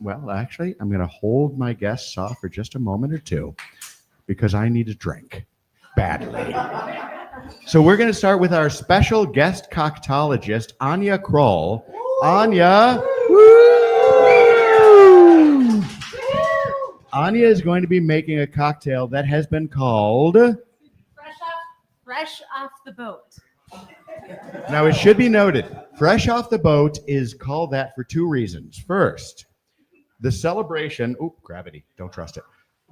Well, actually, I'm going to hold my guests off for just a moment or two because I need a drink badly. So we're going to start with our special guest coctologist, Anya Kroll. Anya, woo! Anya is going to be making a cocktail that has been called Fresh off the boat. Now, it should be noted, Fresh Off the Boat is called that for two reasons. First, the celebration, gravity, don't trust it.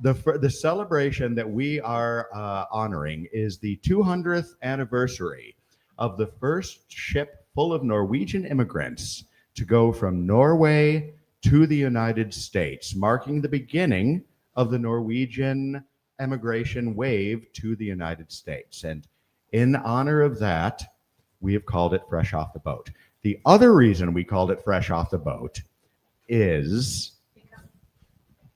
The celebration that we are honoring is the 200th anniversary of the first ship full of Norwegian immigrants to go from Norway to the United States, marking the beginning of the Norwegian emigration wave to the United States. And in honor of that, we have called it Fresh Off the Boat. The other reason we called it Fresh Off the Boat is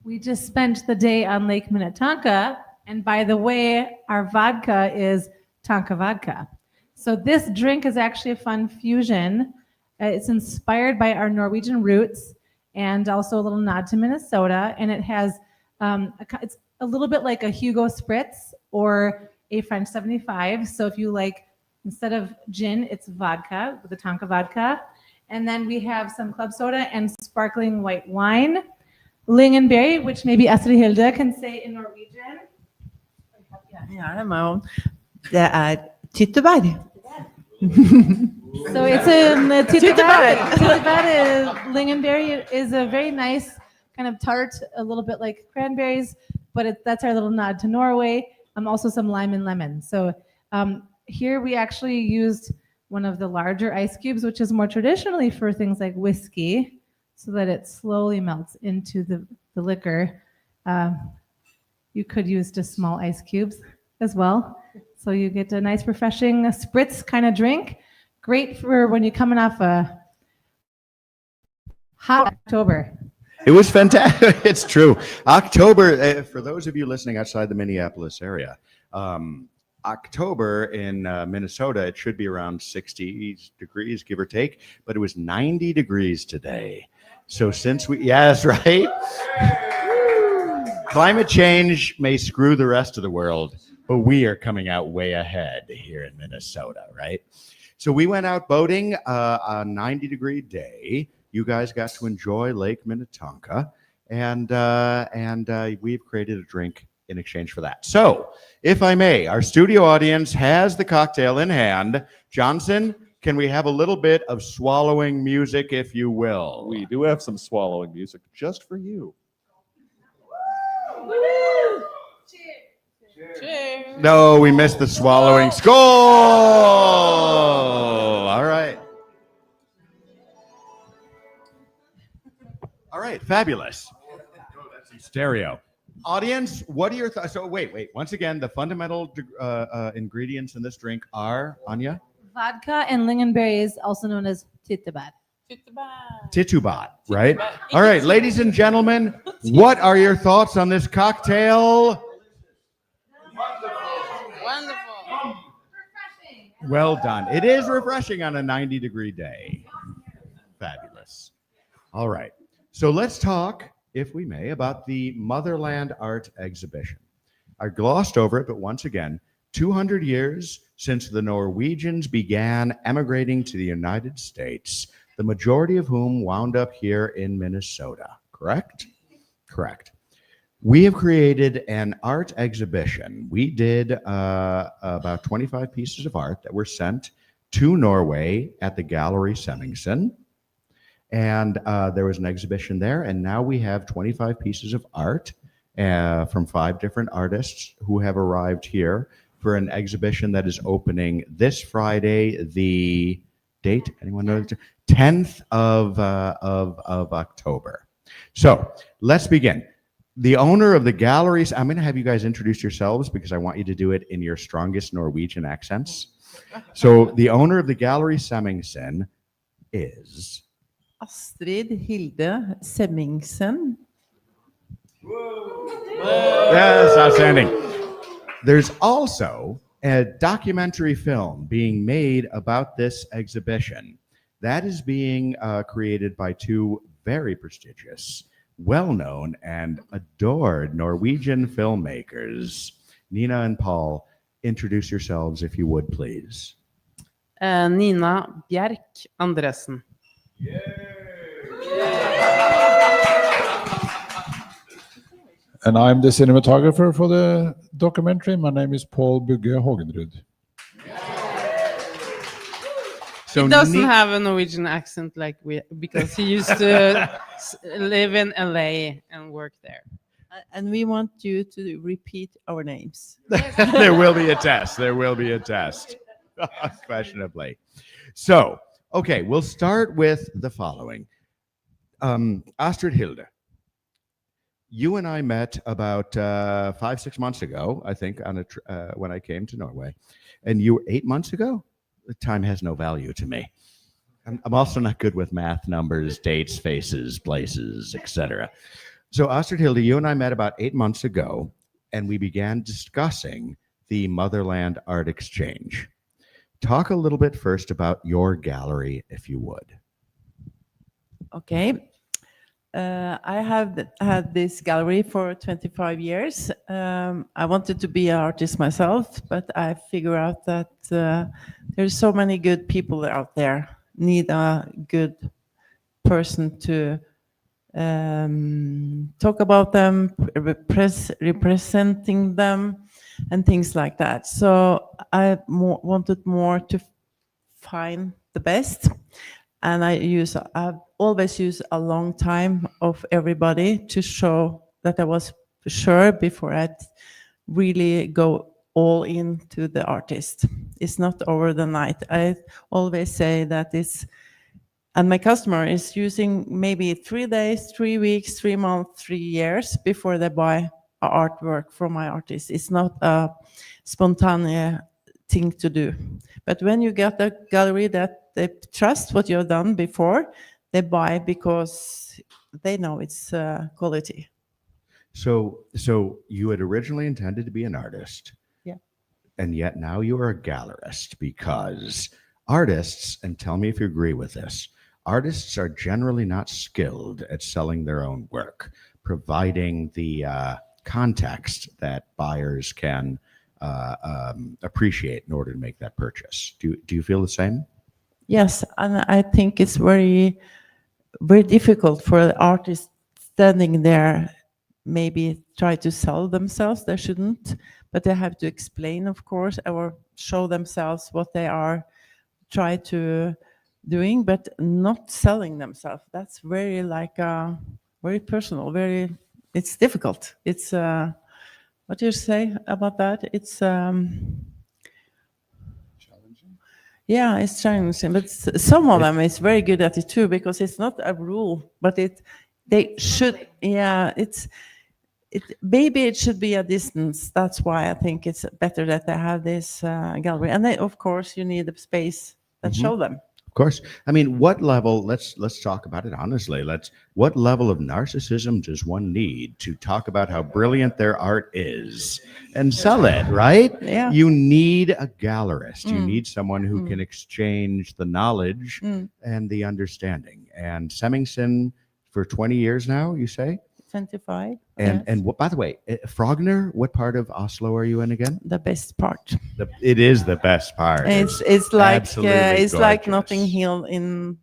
We just spent the day on Lake Minnetonka, and by the way, our vodka is Tonka vodka. So this drink is actually a fun fusion. It's inspired by our Norwegian roots and also a little nod to Minnesota, and it has it's a little bit like a Hugo Spritz or a French 75. So if you like, instead of gin, it's vodka with the Tonka vodka. And then we have some club soda and sparkling white wine. Lingonberry, which maybe Astrid Hilde can say in Norwegian. Ja, det tyttebær. So it's a tyttebær. Lingonberry is a very nice kind of tart, a little bit like cranberries, but that's our little nod to Norway. Also some lime and lemon. So here we actually used one of the larger ice cubes, which is more traditionally for things like whiskey, so that it slowly melts into the liquor. You could use just small ice cubes as well. So you get a nice refreshing spritz kind of drink. Great for when you're coming off a hot October. It was fantastic. It's true. October, for those of you listening outside the Minneapolis area, October in Minnesota, it should be around 60 degrees, give or take, but it was 90 degrees today. So since yes, right? Climate change may screw the rest of the world, but we are coming out way ahead here in Minnesota, right? So we went out boating a 90-degree day. You guys got to enjoy Lake Minnetonka, and we've created a drink in exchange for that. So, if I may, our studio audience has the cocktail in hand. Johnson, can we have a little bit of swallowing music, if you will? We do have some swallowing music just for you. Cheers. No, we missed the swallowing. Skull! All right. All right, fabulous. Oh, that's in stereo. Audience, what are your thoughts? So wait. Once again, the fundamental ingredients in this drink are, Anya? Vodka and lingonberries, also known as tyttebær. Titubat, right? All right, ladies and gentlemen, what are your thoughts on this cocktail? Wonderful. Well done. It is refreshing on a 90-degree day. Fabulous. All right. So let's talk, if we may, about the Motherland Art Exhibition. I glossed over it, but once again, 200 years since the Norwegians began emigrating to the United States, the majority of whom wound up here in Minnesota, correct? Correct. We have created an art exhibition. We did about 25 pieces of art that were sent to Norway at the Gallery Semmingsen. And there was an exhibition there, and now we have 25 pieces of art from 5 different artists who have arrived here for an exhibition that is opening this Friday, the date, anyone know? 10th of October. So let's begin. The owner of the galleries, I'm going to have you guys introduce yourselves because I want you to do it in your strongest Norwegian accents. So the owner of the Gallery Semmingsen is Astrid Hilde Semmingsen. Yes, outstanding. There's also a documentary film being made about this exhibition that is being created by 2 very prestigious well-known and adored Norwegian filmmakers. Nina and Paul, introduce yourselves if you would, please. Nina Bjerk Andresen. And I'm the cinematographer for the documentary. My name is Paul Bugge Hågenrud. So He doesn't Ni- have a Norwegian accent like we, because he used to live in LA and work there. And we want you to repeat our names. there will be a test. There will be a test. Unquestionably. So, okay, we'll start with the following. Astrid Hilde, you and I met about 5-6 months ago, I think, on when I came to Norway. And you were 8 months ago? The time has no value to me. I'm also not good with math, numbers, dates, faces, places, etc. So, Astrid Hilde, you and I met about 8 months ago, and we began discussing the Motherland Art Exchange. Talk a little bit first about your gallery, if you would. Okay. I have had this gallery for 25 years. I wanted to be an artist myself, but I figure out that there's so many good people out there, need a good person to talk about them, representing them, and things like that. So I wanted more to find the best, and I've always used a long time of everybody to show that I was sure before I really go all into the artist. It's not over the night. I always say that it's, and my customer is using maybe 3 days, 3 weeks, 3 months, 3 years before they buy artwork from my artist. It's not a spontaneous thing to do. But when you get a gallery that they trust what you've done before, they buy because they know it's quality. So you had originally intended to be an artist. Yeah. And yet now you are a gallerist, because artists, and tell me if you agree with this, artists are generally not skilled at selling their own work, providing the context that buyers can appreciate in order to make that purchase. Do you feel the same? Yes, and I think it's very, very difficult for the artist standing there, maybe try to sell themselves. They shouldn't, but they have to explain, of course, or show themselves what they are try to doing, but not selling themselves. That's very very personal, it's difficult. It's what do you say about that? It's yeah, it's challenging, but some of them is very good at it too, because it's not a rule, but they should, yeah, maybe it should be a distance. That's why I think it's better that they have this gallery, and then of course you need a space that show them. Of course. I mean, what level, let's talk about it honestly. What level of narcissism does one need to talk about how brilliant their art is and sell it, right? Yeah. You need a gallerist. You need someone who can exchange the knowledge and the understanding. And Semmingsen for 20 years now, you say? 25. And yes. what, by the way, Frogner, what part of Oslo are you in again? The best part. It is the best part. It's like absolutely like gorgeous. Notting Hill in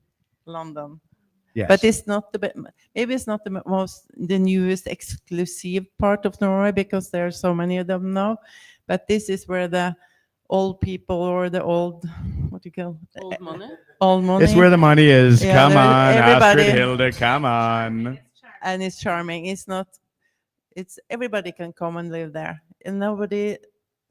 London. Yes. But it's not maybe it's not the newest exclusive part of Norway, because there are so many of them now. But this is where the old people, or the old, what do you call it? Old money. Old money. It's where the money is. Yeah, Come there- on, everybody- Astrid Hilde, come on. And it's charming. It's everybody can come and live there, and nobody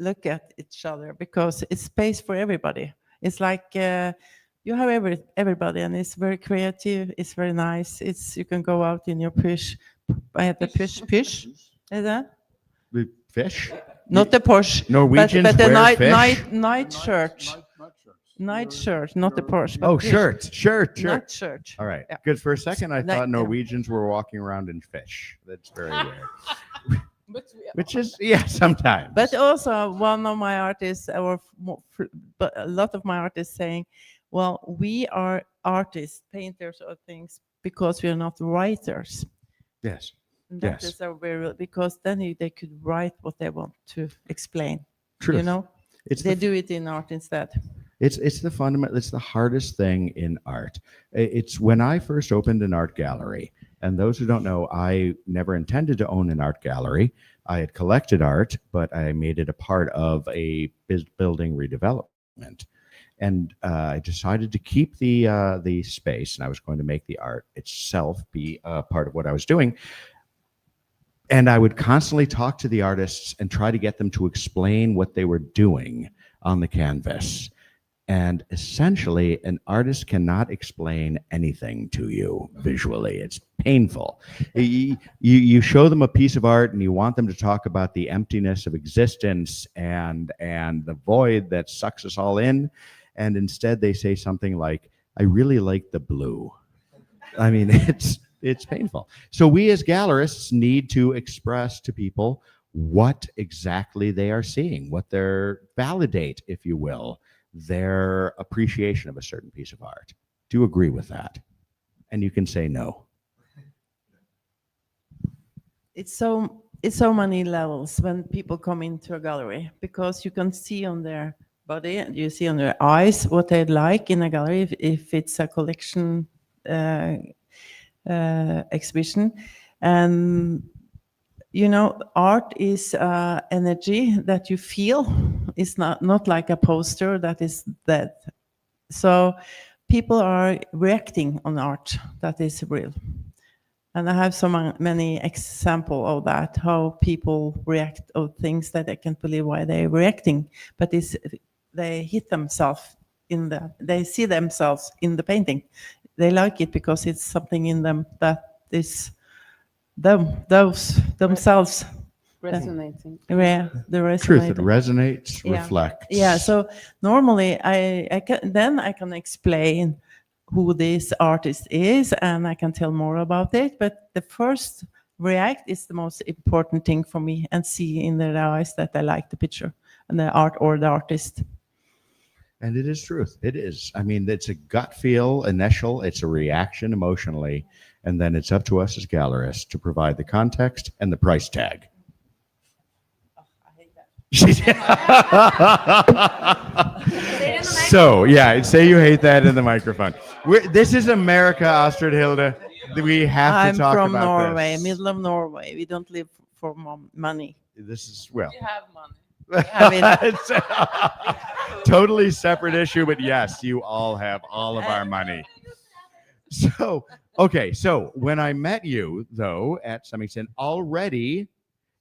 look at each other, because it's space for everybody. It's like you have everybody, and it's very creative. It's very nice. You can go out in your push. I have the push. Is that The fish? not the Porsche? Norwegians but the wear night fish? night shirt. Night shirt, not the Porsche. But Oh, fish. shirt. Night shirt. All right. Yeah. Because for a second I Night- thought yeah. Norwegians were walking around in fish. That's very weird. But Which is, yeah, sometimes. But also, one of my artists, but a lot of my artists saying, well, we are artists, painters, or things, because we are not writers. Yes. And that Yes. is a very, because then they could write what they want to explain. Truth. You know, It's they the, do it in art instead. it's the fundamental. It's the hardest thing in art. It's when I first opened an art gallery. And those who don't know, I never intended to own an art gallery. I had collected art, but I made it a part of a building redevelopment. And I decided to keep the space, and I was going to make the art itself be a part of what I was doing. And I would constantly talk to the artists and try to get them to explain what they were doing on the canvas. And essentially, an artist cannot explain anything to you visually. It's painful. You show them a piece of art and you want them to talk about the emptiness of existence and the void that sucks us all in. And instead they say something like, I really like the blue. I mean, it's painful. So we as gallerists need to express to people what exactly they are seeing, what their validate, if you will, their appreciation of a certain piece of art. Do you agree with that? And you can say no. It's so many levels when people come into a gallery, because you can see on their body and you see on their eyes what they'd like in a gallery, if it's a collection exhibition. And you know, art is energy that you feel. It's not like a poster that is dead. So people are reacting on art that is real. And I have so many examples of that, how people react of things that I can't believe why they're reacting. But they hit themselves they see themselves in the painting. They like it because it's something in them that is themselves. Resonating. Yeah, the Truth, it resonating. resonates, Yeah. reflects. Yeah, so normally I can explain who this artist is and I can tell more about it. But the first react is the most important thing for me, and see in their eyes that I like the picture and the art or the artist. And it is truth. It is. I mean, it's a gut feel, initial, it's a reaction emotionally. And then it's up to us as gallerists to provide the context and the price tag. So, yeah, say you hate that in the microphone. This is America, Astrid Hilde. We have I'm to talk from about Norway, this. middle of Norway. We don't live for money. This is, well, You have money. it's a totally separate issue, but yes, you all have all of our money. So, okay, so when I met you, though, at Semmington, already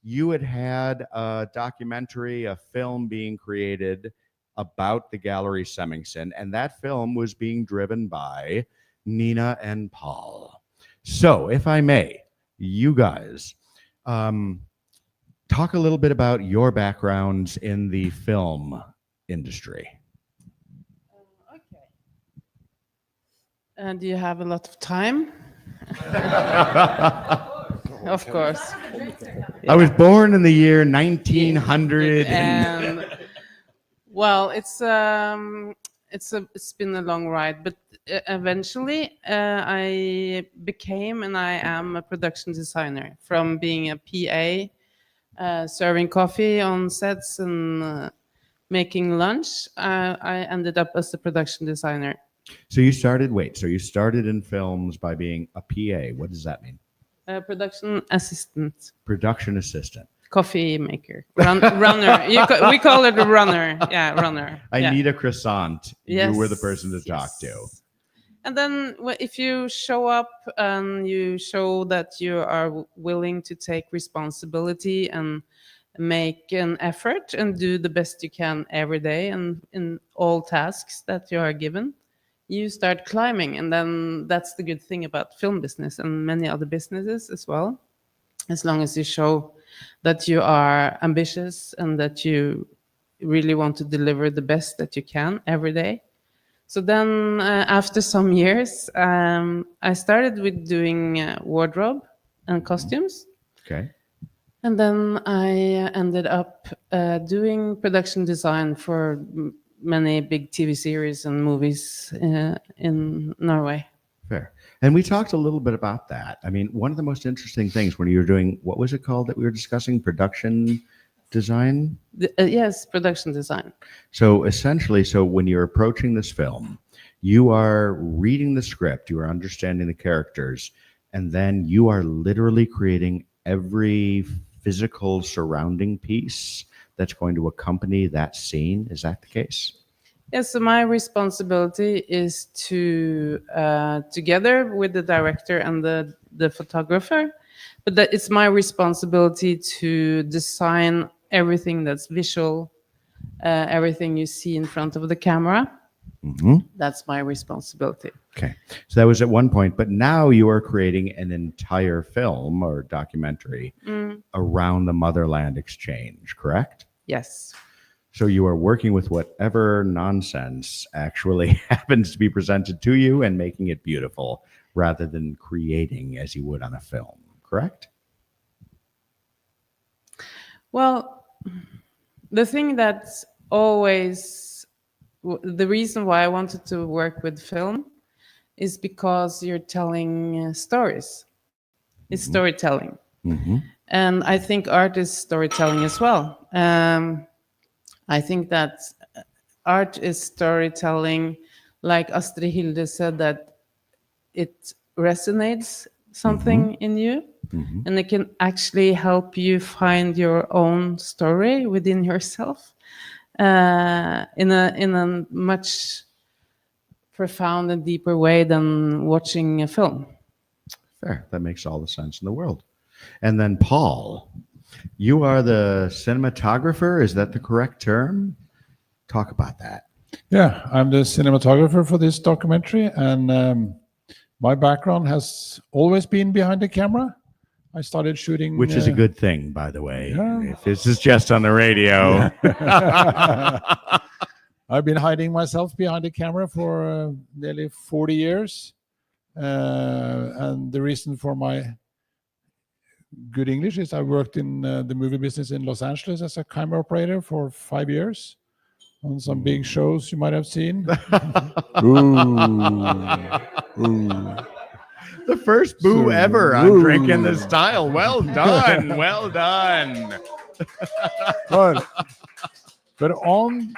you had a documentary, a film being created about the Gallery Semmington, and that film was being driven by Nina and Paul. So, if I may, you guys, talk a little bit about your backgrounds in the film industry. Okay. And do you have a lot of time? Of course. I was born in the year 1900. And well, it's been a long ride, but eventually I became and I am a production designer. From being a PA, serving coffee on sets and making lunch, I ended up as a production designer. So you started in films by being a PA. What does that mean? Production assistant, Production assistant. coffee maker, runner. We call it a runner. Yeah, runner. I Yeah. need a croissant. Yes, You were the person to talk to. yes. And then if you show up and you show that you are willing to take responsibility and make an effort and do the best you can every day and in all tasks that you are given, you start climbing. And then that's the good thing about film business and many other businesses as well. As long as you show that you are ambitious and that you really want to deliver the best that you can every day. So then after some years, I started with doing wardrobe and costumes. Okay. And then I ended up doing production design for many big TV series and movies in Norway. Fair. And we talked a little bit about that. I mean, one of the most interesting things when you were doing, what was it called that we were discussing? Production design? Yes, production design. So essentially, so when you're approaching this film, you are reading the script, you are understanding the characters, and then you are literally creating every physical surrounding piece that's going to accompany that scene. Is that the case? Yes, so my responsibility is to, together with the director and the photographer, but that it's my responsibility to design everything that's visual, everything you see in front of the camera. Mm-hmm. That's my responsibility. Okay. So that was at one point, but now you are creating an entire film or documentary around the Motherland Exchange, correct? Yes. So you are working with whatever nonsense actually happens to be presented to you and making it beautiful rather than creating as you would on a film, correct? Well, the thing that's always the reason why I wanted to work with film is because you're telling stories. It's storytelling. Mm-hmm. And I think art is storytelling as well. I think that art is storytelling, like Astrid Hilde said, that it resonates something in you, and it can actually help you find your own story within yourself in a much profound and deeper way than watching a film. Fair. That makes all the sense in the world. And then Paul, you are the cinematographer. Is that the correct term? Talk about that. Yeah, I'm the cinematographer for this documentary, and my background has always been behind the camera. I started shooting, Which is a good thing, by the way. Yeah. If this is just on the radio. I've been hiding myself behind the camera for nearly 40 years. And the reason for my good English is I worked in the movie business in Los Angeles as a camera operator for 5 years on some big shows you might have seen. The first boo So ever on rude. Drinking the Style. Well done. Well done. But on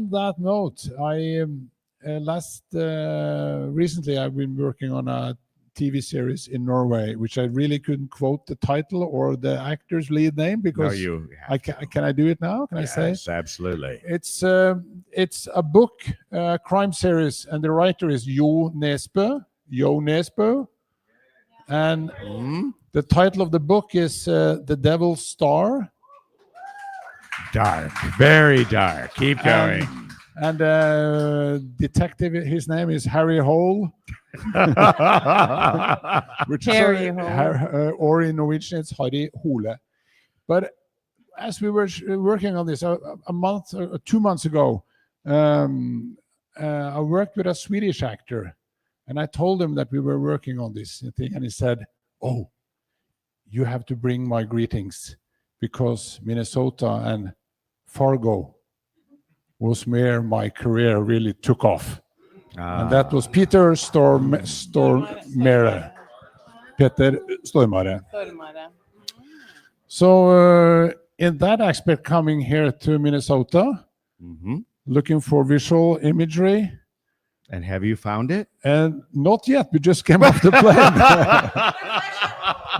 that note, I recently I've been working on a TV series in Norway, which I really couldn't quote the title or the actor's lead name No, because you can I do it now? Can I say? Yes, absolutely. It's a book crime series, and the writer is Jo Nesbø, and the title of the book is The Devil's Star. Dark. Very dark. Keep going. And detective, his name is Harry Hole. Which Harry is, Hole. or in Norwegian, it's Harry Hole. But as we were working on this, a month or 2 months ago, I worked with a Swedish actor, and I told him that we were working on this thing, and he said, "Oh, you have to bring my greetings, because Minnesota and Fargo was where my career really took off." And that was Peter Stormare. Peter Stormare. So in that aspect, coming here to Minnesota, looking for visual imagery. And have you found it? And not yet. We just came off the plane.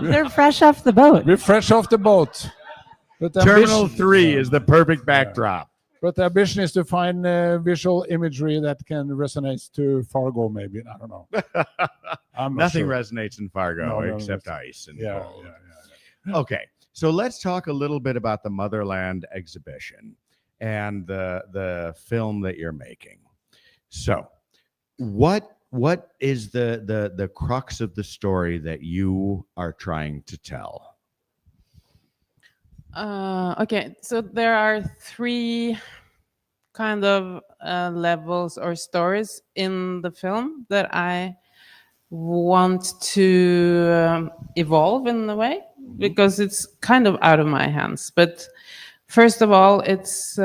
They're fresh off the boat. We're fresh off the boat. But the Terminal ambition- 3 is the perfect backdrop. But the ambition is to find visual imagery that can resonate to Fargo, maybe. I don't know. I'm not Nothing sure. resonates in Fargo No, except ice and Yeah, cold. yeah. Okay, so let's talk a little bit about the Motherland exhibition and the film that you're making. So, what is the crux of the story that you are trying to tell? Okay, so there are 3 kind of levels or stories in the film that I want to evolve in a way, because it's kind of out of my hands. But first of all, it's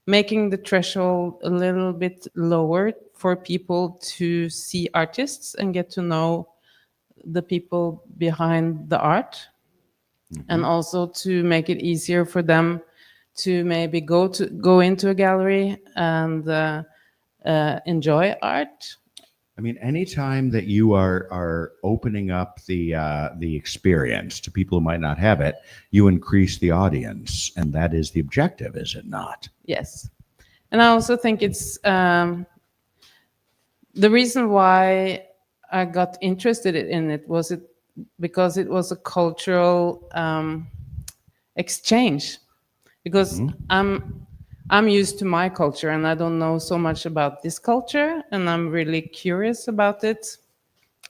making the threshold a little bit lower for people to see artists and get to know the people behind the art, and also to make it easier for them to maybe go into a gallery and enjoy art. I mean, anytime that you are opening up the experience to people who might not have it, you increase the audience, and that is the objective, is it not? Yes. And I also think it's the reason why I got interested in it was because it was a cultural exchange. Because I'm used to my culture and I don't know so much about this culture, and I'm really curious about it,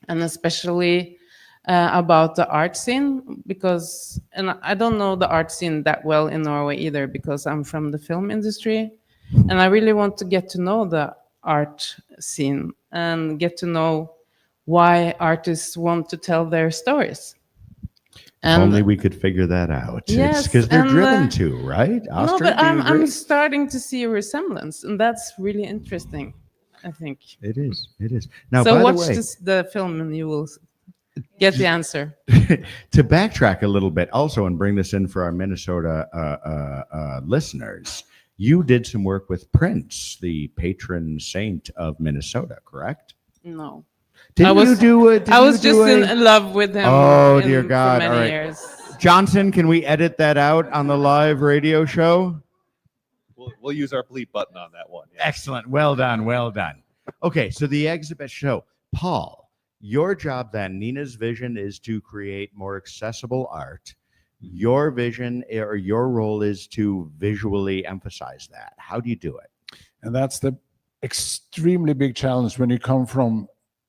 and especially about the art scene, because, and I don't know the art scene that well in Norway either, because I'm from the film industry, and I really want to get to know the art scene and get to know why artists want to tell their stories. If only we could figure that out. Yes, because they're and, driven to, right? No, Astrid, but do you agree? I'm starting to see a resemblance, and that's really interesting, I think. It is. It is. Now, So by watch the way, the film and you will get the answer. to backtrack a little bit also and bring this in for our Minnesota listeners, you did some work with Prince, the patron saint of Minnesota, correct? No. Didn't I was- you do it? I was just in love with him Oh, dear for God. many All right. years. Johnson, can we edit that out on the live radio show? We'll use our bleep button on that one. Yeah. Excellent. Well done. Well done. Okay, so the exhibit show. Paul, your job then, Nina's vision is to create more accessible art. Your vision or your role is to visually emphasize that. How do you do it? And that's the extremely big challenge when you come from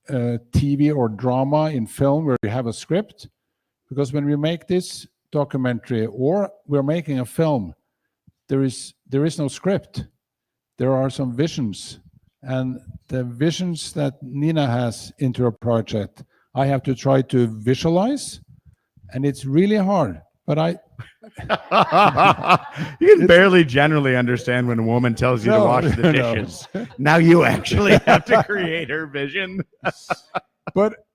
TV or drama in film where you have a script. Because when we make this documentary or we're making a film, there is no script. There are some visions. And the visions that Nina has into her project, I have to try to visualize. And it's really hard. But You can barely generally understand when a woman tells you to No, wash the no. dishes. Now you actually have to create her vision. But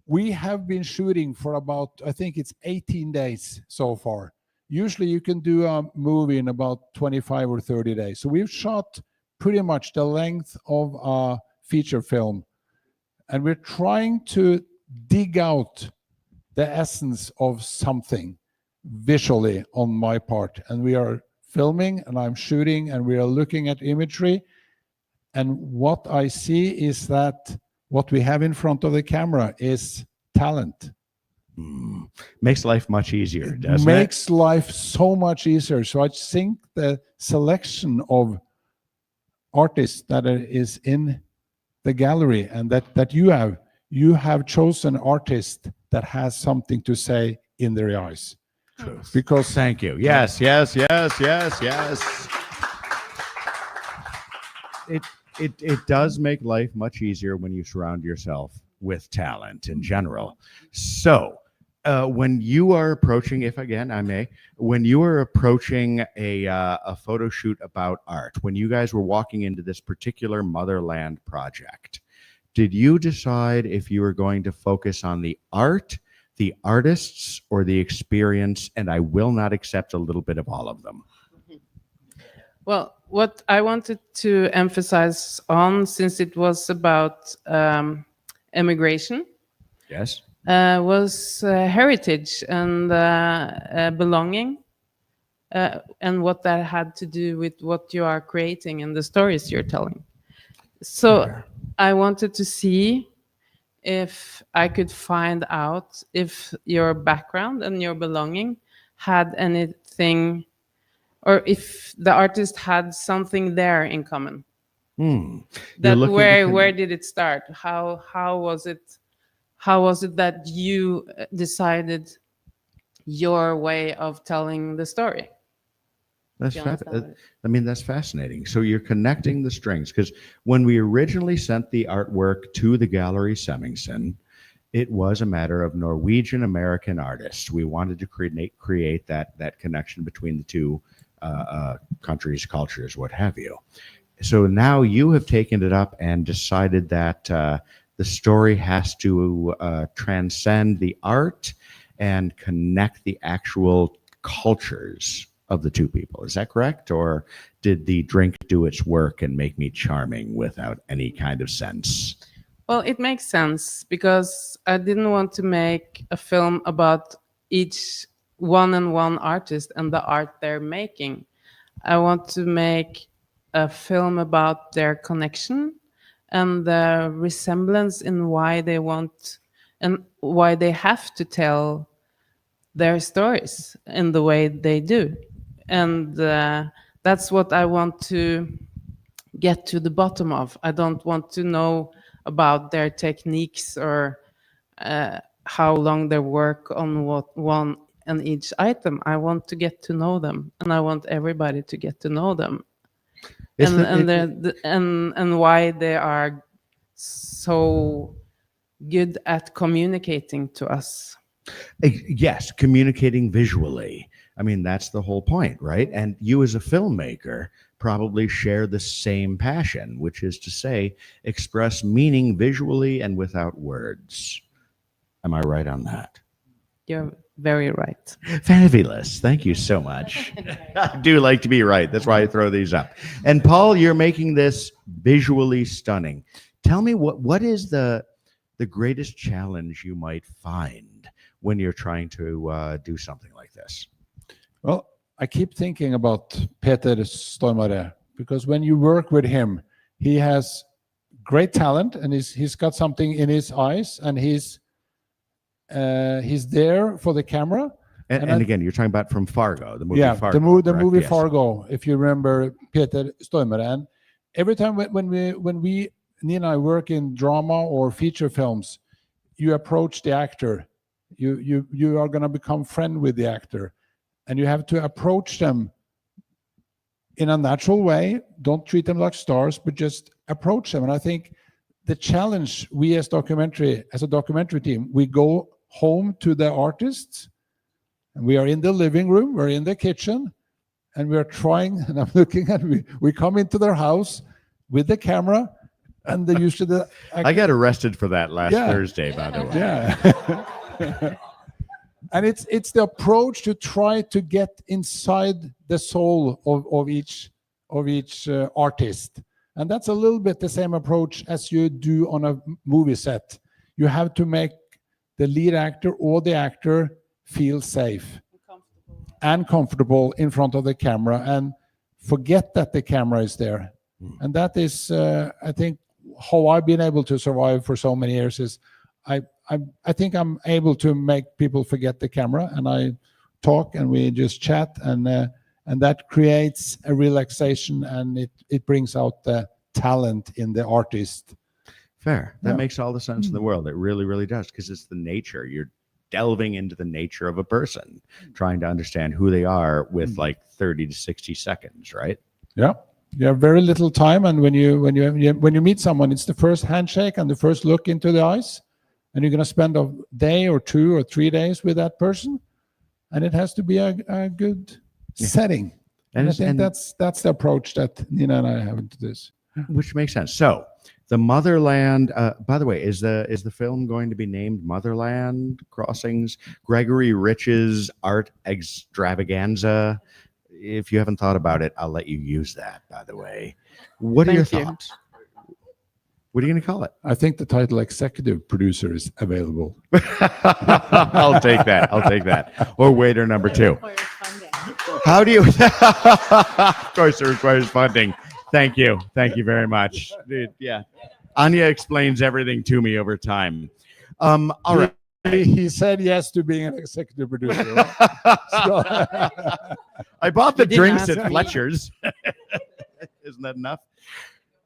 we have been shooting for about, I think it's 18 days so far. Usually you can do a movie in about 25 or 30 days. So we've shot pretty much the length of a feature film. And we're trying to dig out the essence of something visually on my part. And we are filming and I'm shooting and we are looking at imagery. And what I see is that what we have in front of the camera is talent. Makes life much easier, doesn't Makes life so much easier. So I think the selection of artists that is in the gallery and that you have chosen artists that has something to say in their eyes. Truth. Because Thank you. Yes. It does make life much easier when you surround yourself with talent in general. So when you are approaching, if again I may, when you are approaching a photo shoot about art, when you guys were walking into this particular Motherland project, did you decide if you were going to focus on the art, the artists, or the experience? And I will not accept a little bit of all of them. Well, what I wanted to emphasize on, since it was about immigration, Yes. was heritage and belonging, and what that had to do with what you are creating and the stories you're telling. So I wanted to see if I could find out if your background and your belonging had anything, or if the artist had something there in common. You're That looking to where did it start? How was it that you decided your way of telling the story? That's Do you understand? I mean, that's fascinating. So you're connecting the strings, because when we originally sent the artwork to the Gallery Semmingsen, it was a matter of Norwegian American artists. We wanted to create that connection between the two countries, cultures, what have you. So now you have taken it up and decided that the story has to transcend the art and connect the actual cultures of the two people. Is that correct? Or did the drink do its work and make me charming without any kind of sense? Well, it makes sense because I didn't want to make a film about each one artist and the art they're making. I want to make a film about their connection and the resemblance in why they want and why they have to tell their stories in the way they do. And that's what I want to get to the bottom of. I don't want to know about their techniques or how long they work on what one and each item. I want to get to know them, and I want everybody to get to know them, and why they are so good at communicating to us. Yes, communicating visually. I mean, that's the whole point, right? And you as a filmmaker probably share the same passion, which is to say, express meaning visually and without words. Am I right on that? You're very right. Fabulous. Thank you so much. I do like to be right. That's why I throw these up. And Paul, you're making this visually stunning. Tell me what is the greatest challenge you might find when you're trying to do something like this? Well, I keep thinking about Peter Stormare because when you work with him, he has great talent and he's got something in his eyes and he's there for the camera. And again, you're talking about from Fargo, the movie Fargo. The correct? movie Yes. Fargo, if you remember Peter Stormare. And every time when we Nina and I work in drama or feature films, you approach the actor. You are going to become friend with the actor. And you have to approach them in a natural way. Don't treat them like stars, but just approach them. And I think the challenge we as a documentary team, we go home to the artists, and we are in the living room, we're in the kitchen, and we are trying, and I'm looking at, we come into their house with the camera, and they usually... I got arrested for that last Yeah. Thursday, by the way. Yeah. And it's the approach to try to get inside the soul of each artist, and that's a little bit the same approach as you do on a movie set. You have to make the lead actor or the actor feel safe and comfortable in front of the camera, and forget that the camera is there. And that is, I think, how I've been able to survive for so many years. Is I think I'm able to make people forget the camera, and I talk and we just chat, and that creates a relaxation, and it brings out the talent in the artist. Fair. That Yeah. makes all the sense in the world. It really, really does, because it's the nature. You're delving into the nature of a person, trying to understand who they are with like 30 to 60 seconds, right? Yeah, you have very little time, and when you meet someone, it's the first handshake and the first look into the eyes. And you're going to spend a day or 2 or 3 days with that person, and it has to be a good setting. And I think that's the approach that Nina and I have into this. Which makes sense. So, the Motherland. By the way, is the film going to be named Motherland Crossings? Gregory Rich's Art Extravaganza. If you haven't thought about it, I'll let you use that. By the way, what are your Thank you. thoughts? What are you going to call it? I think the title executive producer is available. I'll take that. I'll take that. Or waiter number 2. How do you? Of course, it requires funding. Thank you. Thank you very much. Dude, yeah. Anya explains everything to me over time. All right. He said yes to being an executive producer. Right? I bought the You didn't drinks ask at me. Fletcher's. Isn't that enough?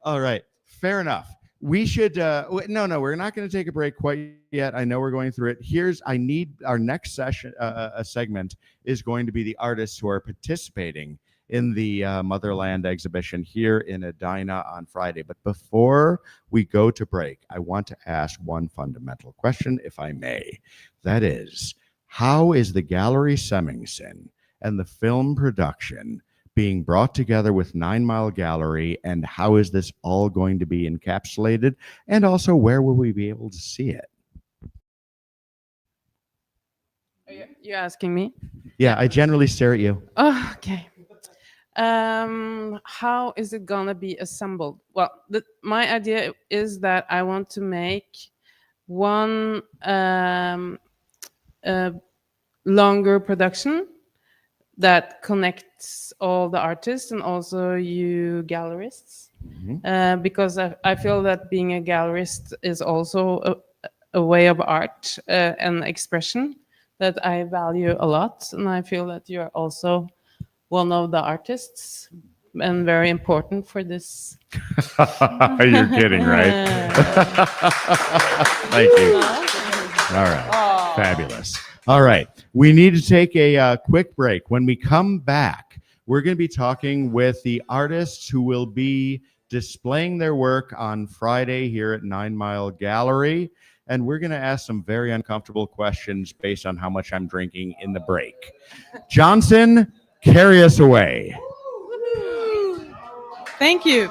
All right. Fair enough. We should no, we're not going to take a break quite yet. I know we're going through it. I need our next session, a segment is going to be the artists who are participating in the Motherland exhibition here in Edina on Friday. But before we go to break, I want to ask one fundamental question, if I may. That is, how is the Gallery Semmingsen and the film production being brought together with 9 Mile Gallery, and how is this all going to be encapsulated? And also, where will we be able to see it? You're asking me? Yeah, I generally stare at you. Oh, okay. How is it gonna be assembled? Well, my idea is that I want to make one longer production that connects all the artists and also you gallerists, because I feel that being a gallerist is also a way of art and expression that I value a lot, and I feel that you're also one of the artists and very important for this. You're kidding, right? Thank you. All right. Fabulous. All right. We need to take a quick break. When we come back, we're going to be talking with the artists who will be displaying their work on Friday here at 9 Mile Gallery. And we're going to ask some very uncomfortable questions based on how much I'm drinking in the break. Johnson, carry us away. Thank you.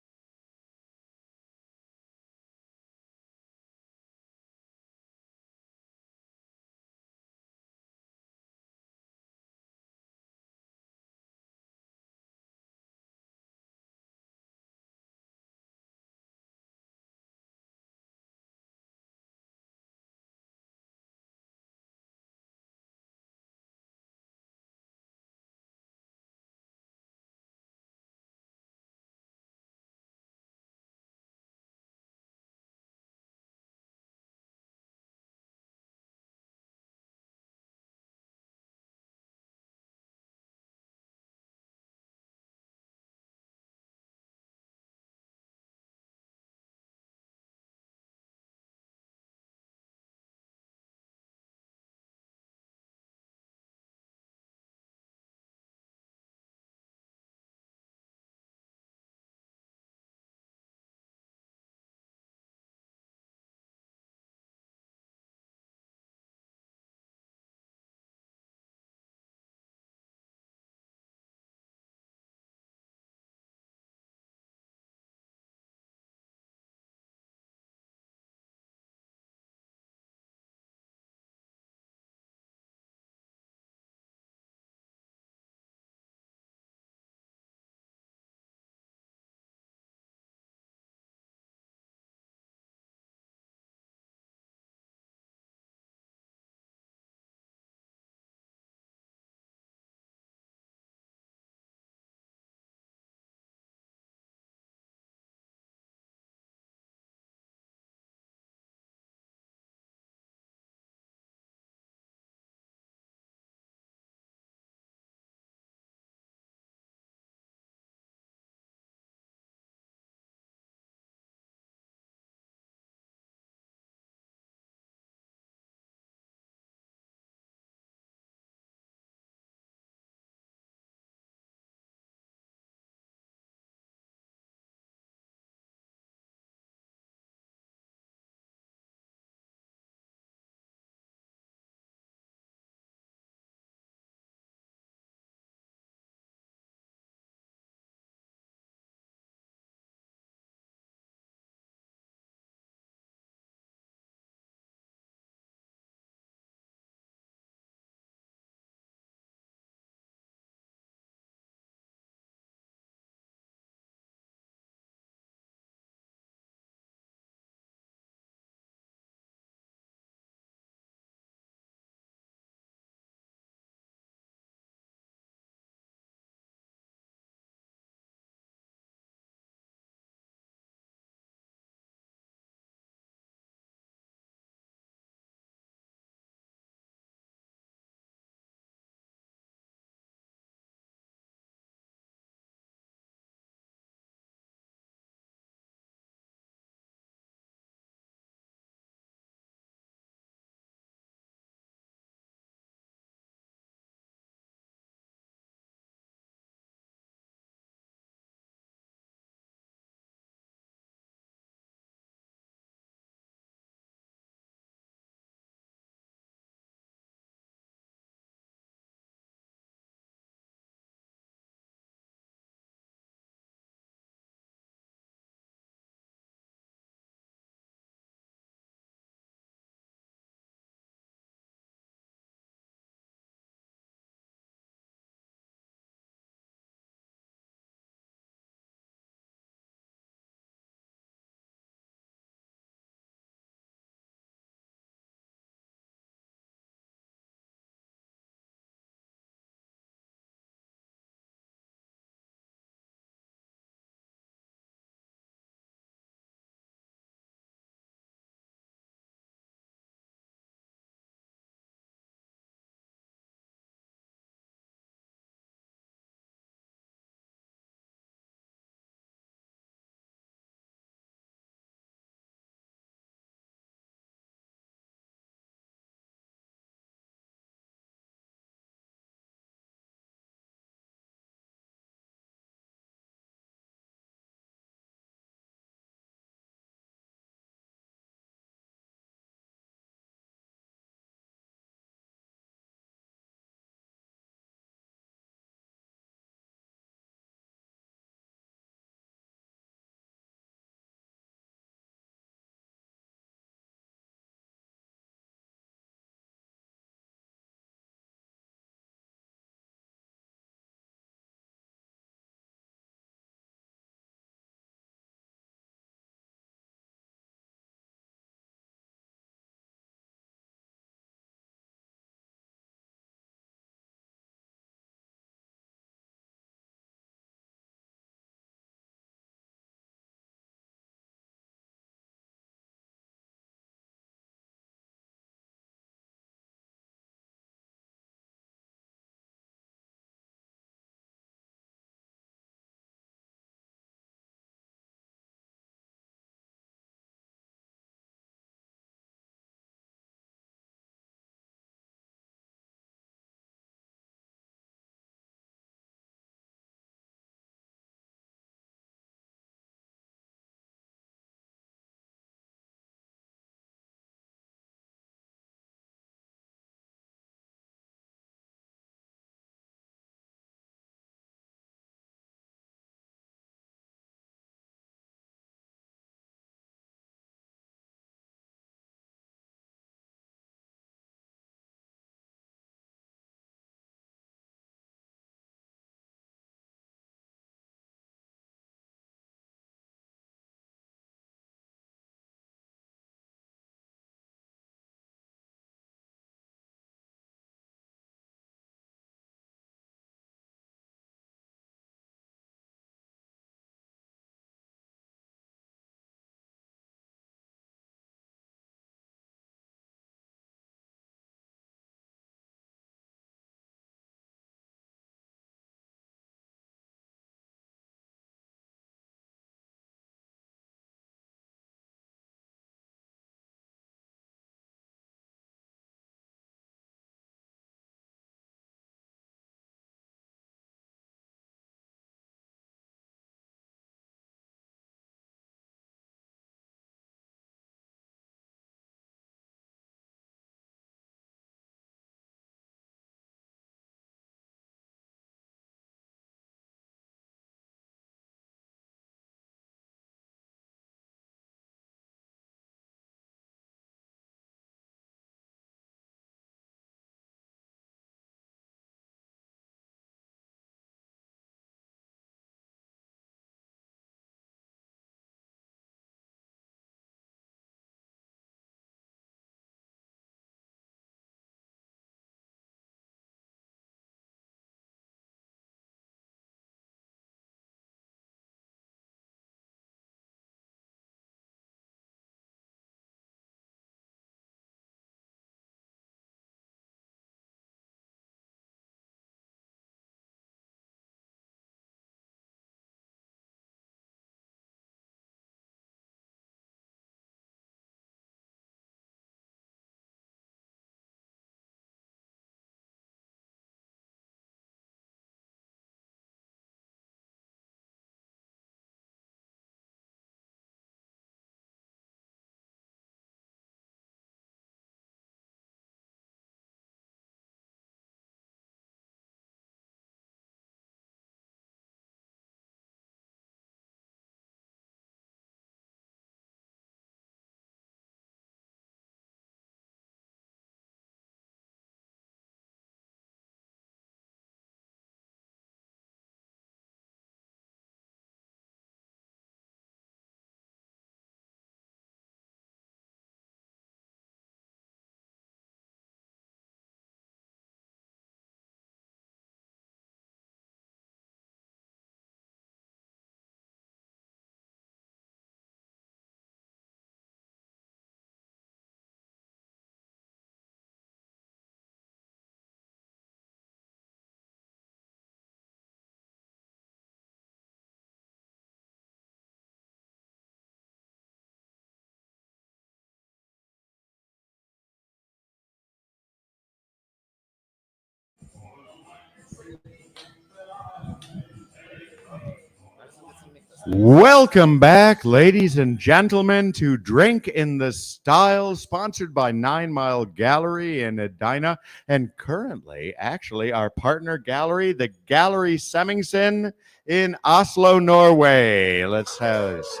Welcome back, ladies and gentlemen, to Drink in the Style, sponsored by 9 Mile Gallery in Edina, and currently, actually, our partner gallery, the Gallery Semmingsen in Oslo, Norway. Let's have this.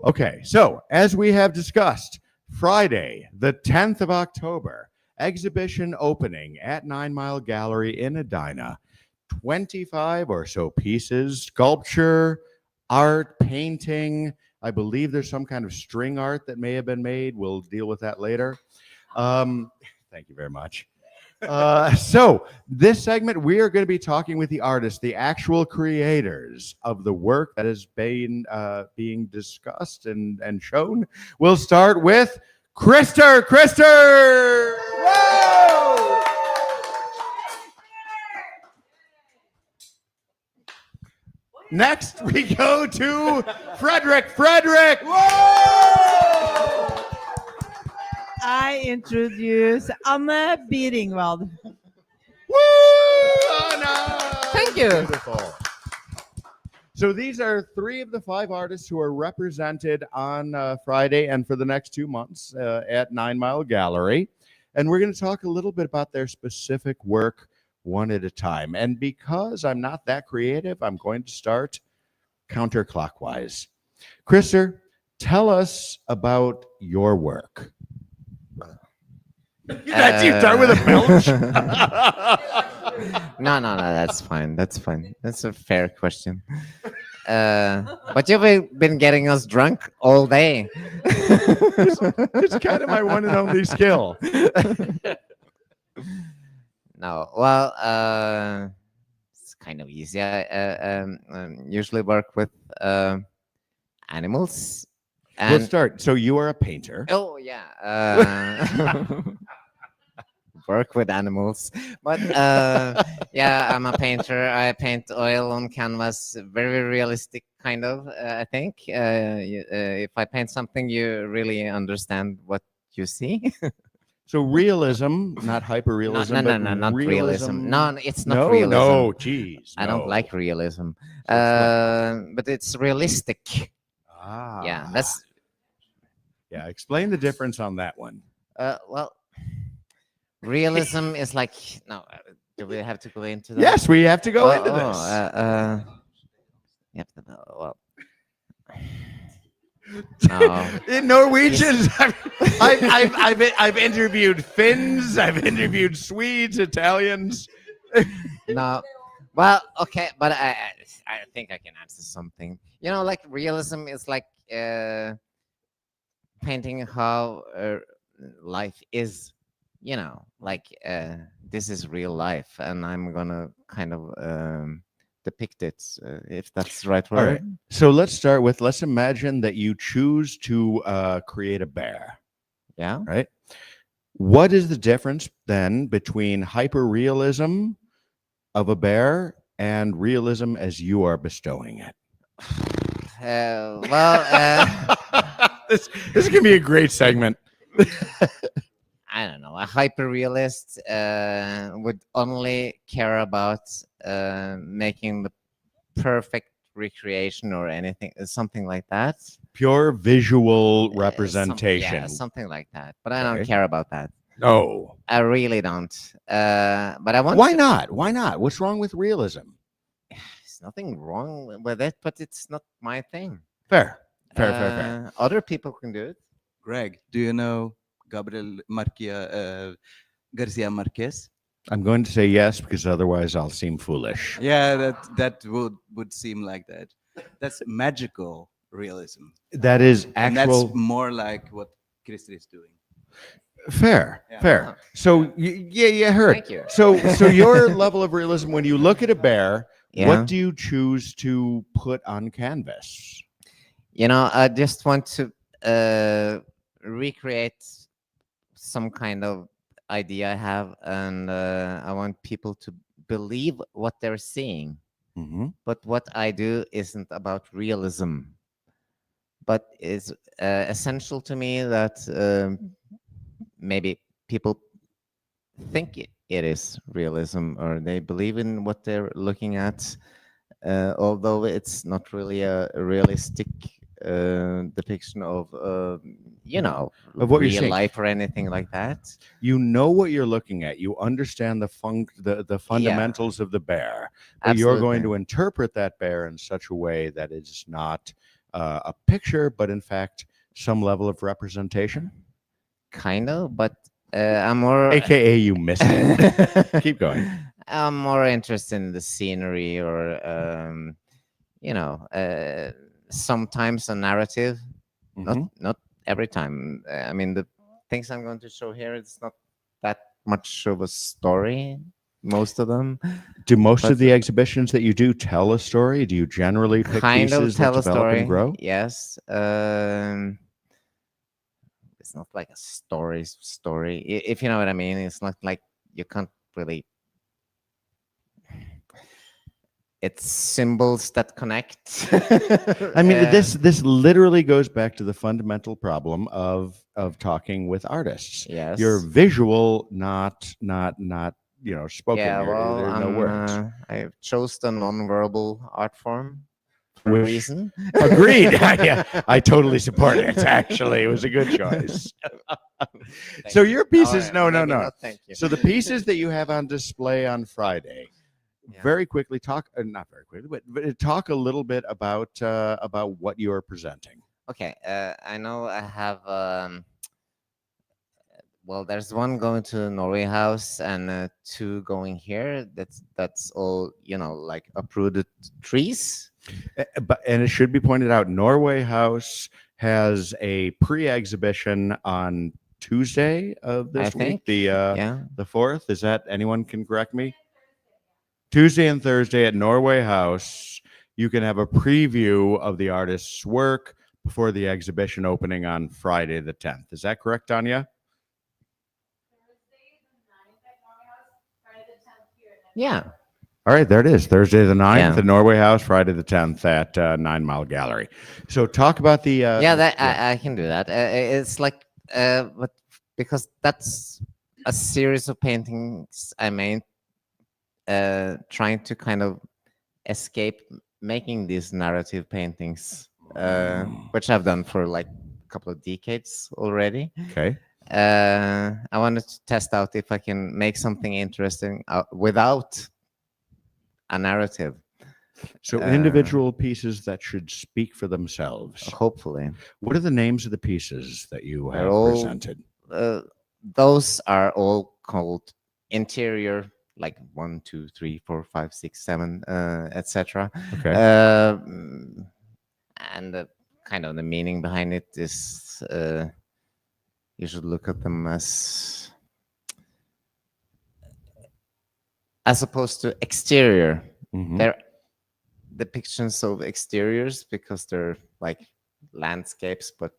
Okay, so as we have discussed, Friday, the 10th of October, exhibition opening at 9 Mile Gallery in Edina. 25 or so pieces, sculpture, art, painting. I believe there's some kind of string art that may have been made. We'll deal with that later. Thank you very much. So this segment, we are going to be talking with the artists, the actual creators of the work that has been being discussed and shown. We'll start with Krister. Krister! Whoa! Next, we go to Frederick. Frederick! Whoa! I introduce Anne Biringvad. Woo! Anna! Thank you. Beautiful. So these are 3 of the 5 artists who are represented on Friday and for the next 2 months at 9 Mile Gallery. And we're going to talk a little bit about their specific work one at a time. And because I'm not that creative, I'm going to start counterclockwise. Krister, tell us about your work. You start with a belch. No, that's fine. That's fine. That's a fair question. But you've been getting us drunk all day. It's kind of my one and only skill. No, well, it's kind of easy. I usually work with animals. Let's start. So you are a painter. Oh yeah, work with animals. But yeah, I'm a painter. I paint oil on canvas, very realistic kind of. I think if I paint something, you really understand what you see. So realism, not hyperrealism. No, but not realism. No, it's not No, realism. no, geez. I don't no. like realism. So But it's realistic. Ah. Yeah, that's Yeah, explain the difference on that one. well, realism is like no. Do we have to go into that? Yes, we have to go into this. Yep. Well. No. In Norwegian, I've interviewed Finns, I've interviewed Swedes, Italians. No. Well, okay, but I think I can answer something. You know, like realism is like painting how life is. You know, like this is real life, and I'm gonna kind of depict it, if that's the right word. All right. So let's imagine that you choose to create a bear. Yeah. Right. What is the difference then between hyperrealism of a bear and realism as you are bestowing it? This is gonna be a great segment. I don't know. A hyper realist would only care about making the perfect recreation or anything, something like that. Pure visual representation. Yeah, something like that. But I don't Okay. care about that. No. I really don't. But I want. Why to- not? Why not? What's wrong with realism? There's nothing wrong with it, but it's not my thing. Fair. Fair. Other people can do it. Greg, do you know Gabriel Garcia Marquez? I'm going to say yes because otherwise I'll seem foolish. Yeah, that would seem like that. That's magical realism. That is And actual. that's more like what Krister is doing. Fair. Yeah. Fair. So yeah, heard. Thank you. So your level of realism when you look at a bear, Yeah. what do you choose to put on canvas? You know, I just want to recreate some kind of idea I have, and I want people to believe what they're seeing. Mm-hmm. But what I do isn't about realism, but it's essential to me that maybe people think it is realism, or they believe in what they're looking at, although it's not really a realistic depiction of Of what you're real seeing. life or anything like that. You know what you're looking at. You understand the fundamentals of the bear, but you're going to Absolutely. interpret that bear in such a way that it's not a picture, but in fact some level of representation. Kind of, but I'm more AKA you missed it. Keep going. I'm more interested in the scenery, or sometimes a narrative. Mhm. Not every time. I mean, the things I'm going to show here, it's not that much of a story. Most of them Do most but- of the exhibitions that you do tell a story? Do you generally pick kind of pieces tell that a develop story. and grow? Yes. It's not like a story, if you know what I mean. It's not like you can't really. It's symbols that connect. I mean, Uh, this literally goes back to the fundamental problem of talking with artists. Yes. You're visual, not spoken. Yeah, well, There are no words. I chose the non-verbal art form for a Which- reason. Agreed. Yeah, I totally support it. Actually, it was a good choice. So your pieces, All right, no. maybe not, thank you. So the pieces that you have on display on Friday, Yeah. very quickly not very quickly, but talk a little bit about what you are presenting. Okay, I know I have. Well, there's one going to Norway House and two going here. That's all like uprooted trees. And it should be pointed out, Norway House has a pre-exhibition on Tuesday of this I week, think. the Yeah. 4th. Is that, anyone can correct me? Tuesday and Thursday at Norway House, you can have a preview of the artist's work before the exhibition opening on Friday the 10th. Is that correct, Anya? Yeah. All right, there it is. Thursday the 9th Yeah. at Norway House, Friday the 10th at 9 Mile Gallery. So talk about the... Yeah, that I can do that. It's like, but because that's a series of paintings I made, trying to kind of escape making these narrative paintings, which I've done for like a couple of decades already. Okay. I wanted to test out if I can make something interesting without a narrative. So individual pieces that should speak for themselves. Hopefully. What are the names of the pieces that you have They're all- presented? Those are all called interior, like 1, 2, 3, 4, 5, 6, 7, etc. Okay. And kind of the meaning behind it is you should look at them as opposed to exterior. Mhm. They're depictions of exteriors because they're like landscapes, but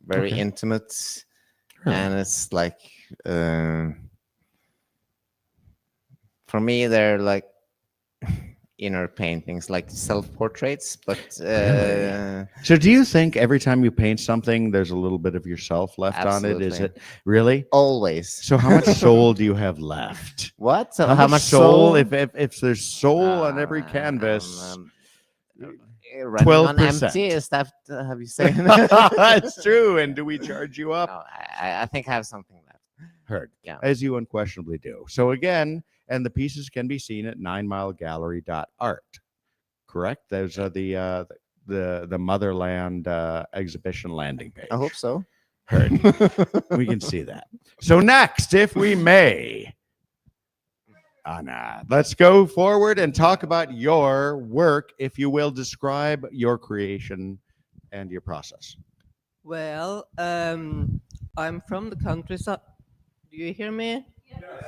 very Okay. intimate. Really? And it's like for me they're like inner paintings, like self-portraits, but Really? So do you think every time you paint something, there's a little bit of yourself left on it? Is Absolutely. it really? always. So how much soul do you have left? What? So How much soul? If there's soul on every Uh, canvas, running 12%. on empty, is that have you said? that's true. And do we charge you up? No, I think I have something left. Heard. Yeah. As you unquestionably do. So again, and the pieces can be seen at 9milegallery.art. Correct? Those are the Motherland exhibition landing page. I hope so. Heard. We can see that. So next, if we may, Anna, let's go forward and talk about your work. If you will, describe your creation and your process. Well, I'm from the countryside. Do you hear me?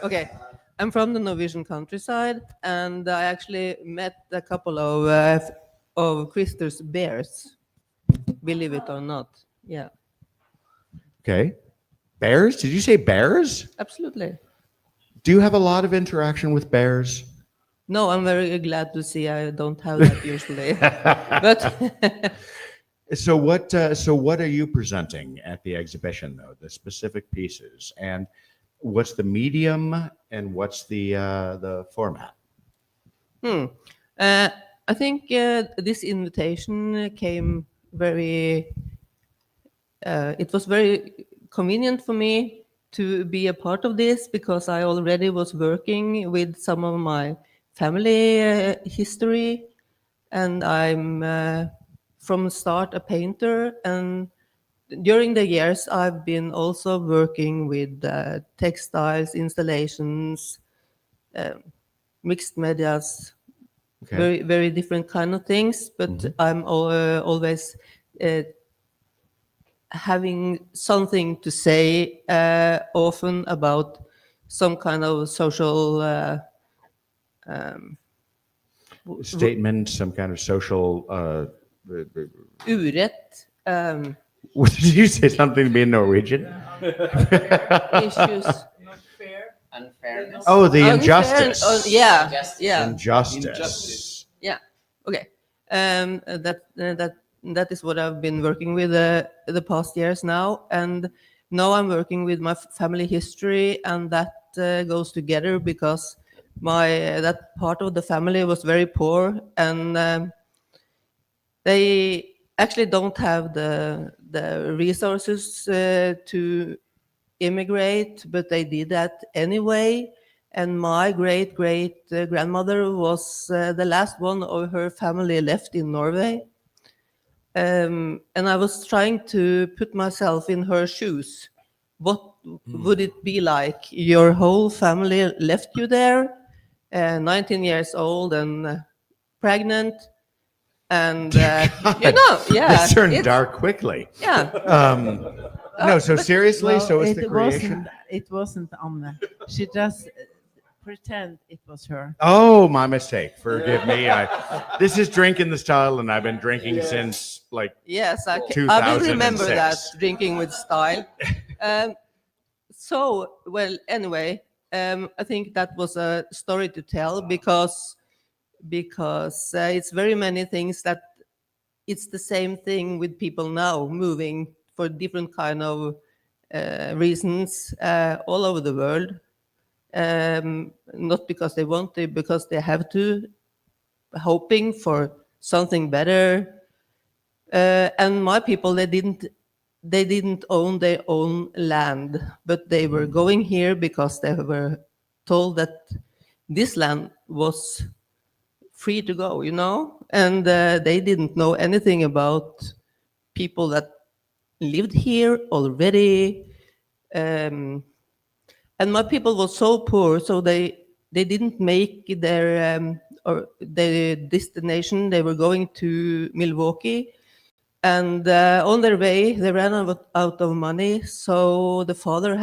Okay. I'm from the Norwegian countryside, and I actually met a couple of Christer's bears. Believe it or not. Yeah, Okay. Bears? Did you say bears? absolutely. Do you have a lot of interaction with bears? No, I'm very glad to see I don't have that usually. But So what are you presenting at the exhibition, though? The specific pieces, and what's the medium and what's the format? I think this invitation came very. It was very convenient for me to be a part of this because I already was working with some of my family history, and I'm from the start a painter. And during the years, I've been also working with textiles, installations, mixed medias, Okay. very very different kind of things. But I'm always having something to say often about some kind of social Statement, some kind of social. urett Did you say something to be in Norwegian? issues. Unfairness. Oh, the Unfair- injustice. yeah, Injustice. yeah, Injustice. yeah. Okay. That is what I've been working with the past years now, and now I'm working with my family history, and that goes together because that part of the family was very poor, and they actually don't have the resources to immigrate, but they did that anyway. And my great grandmother was the last one of her family left in Norway. And I was trying to put myself in her shoes. What would it be like? Your whole family left you there, 19 years old and pregnant. And, yeah. This turned it's- dark quickly. Yeah. No, so seriously, so it's the it creation. wasn't Anne. She just pretend it was her. Oh, my mistake. Forgive me. This is drinking the style, and I've been drinking since like. Yes, I will remember 2006. that, drinking with style. So, well, anyway, I think that was a story to tell because it's very many things that it's the same thing with people now moving for different kind of reasons all over the world. Not because they want to, because they have to, hoping for something better. And my people, they didn't own their own land, but they were going here because they were told that this land was free to go, and they didn't know anything about people that lived here already. And my people were so poor, so they didn't make their destination. They were going to Milwaukee, and on their way they ran out of money. So the father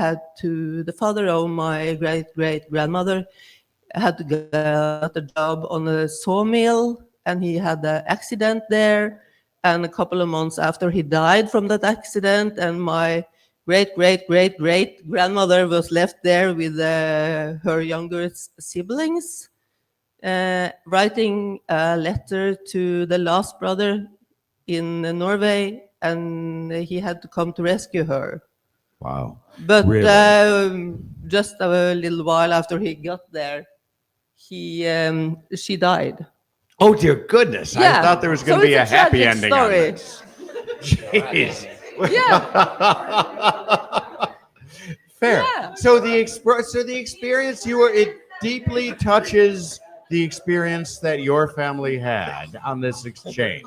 of my great grandmother had to get a job on a sawmill, and he had an accident there. And a couple of months after, he died from that accident, and my great grandmother was left there with her younger siblings, writing a letter to the last brother in Norway, and he had to come to rescue her. Wow. But Really? just a little while after he got there, she died. Oh, dear goodness. I Yeah. thought there was So going to be a it's a happy tragic ending on story. this. Jeez. Fair. Yeah. So the experience it deeply touches the experience that your family had on this exchange.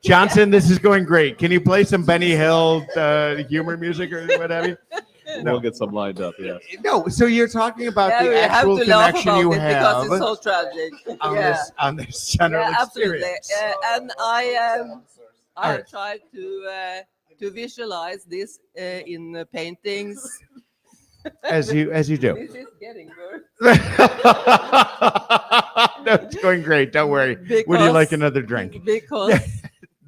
Johnson, this is going great. Can you play some Benny Hill humor music or whatever? We'll get some lined up. Yeah. No, so you're talking about Yeah, the we have actual to laugh connection about you it because have it's so tragic. on this general Yeah, absolutely. experience. And I All right. tried to visualize this in paintings. As you do. This is getting worse. No, it's going great. Don't worry. Would you Because- like another drink? Because